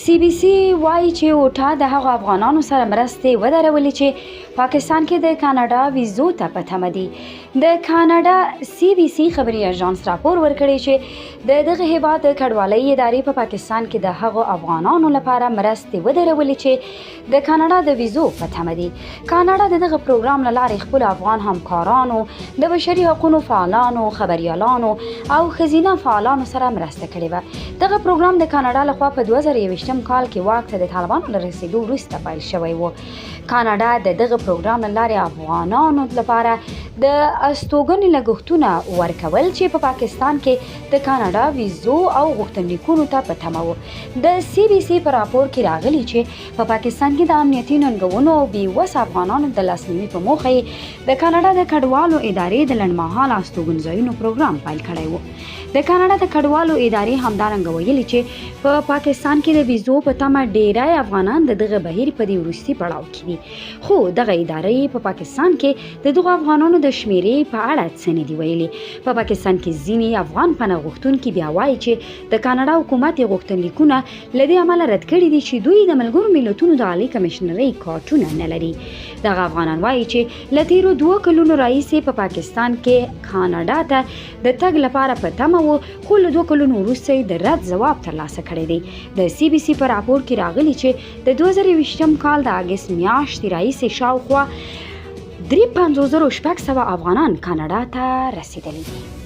سی بی سی وایي چې اوټا د هغو افغانانو سره مرستې ودرولې چې پاکستان کې د کاناډا ویزو ته په تمه دي. د کاناډا سی بی سی خبري اژانس راپور ورکړی چې د دغه هیواد د کډوالۍ ادارې په پاکستان کې د هغو افغانانو لپاره مرستې ودرولې چې د کاناډا د ویزو په تمه دي. کاناډا د دغه پروګرام له لارې خپل افغان همکارانو، د بشري حقوقو فعالانو، خبريالانو او ښځینه فعالانو سره مرسته کړې وه. دغه پروګرام د کاناډا لخوا په 2021 کال کې واک ته د طالبانو له رسېدو وروسته پیل شوی و. کاناډا د دغه پروګرام له لارې افغانانو لپاره د استوګنې لګښتونه ورکول چې په پاکستان کې د کاناډا ویزو او غوښتنلیکونو ته په تمه و. د سی بی سی په راپور کې راغلي چې په پاکستان کې د امنیتي ننګونو او بېوسه افغانانو د لاسنیوي په موخه یې د کاناډا د کډوالو ادارې د لنډمهاله استوګنځایونو پروګرام پیل کړی و. د کاناډا د کډوالو ادارې همدارنګه ویلي چې په پاکستان کې د ویزو په تمه ډیری افغانان د دغه بهیر په دې وروستي پړاو کې دي، خو دغه ادارې په پاکستان کې د دغو افغانانو د شمیرې په اړه څه نه دي ویلي. په پاکستان کې ځینې افغان پناه غوښتونکي بیا وایي چې د کاناډا حکومت یې غوښتنلیکونه له دې امله رد کړي دي چې دوی د ملګرو ملتونو د عالي کمیشنرۍ کارتونه نه لري. دغه افغانان وایي چې له تیرو 2 کلونو راهیسې په پاکستان کې کاناډا ته د تګ لپاره په تمه و، خو له 2 کلونو وروسته یې د رد ځواب ترلاسه کړی دی. د سی بی سی په راپور کې راغلي چې د 2020 کال د اګست میاشتې راهیسې شاوخوا 53,600 افغانان کاناډا ته رسېدلي دي.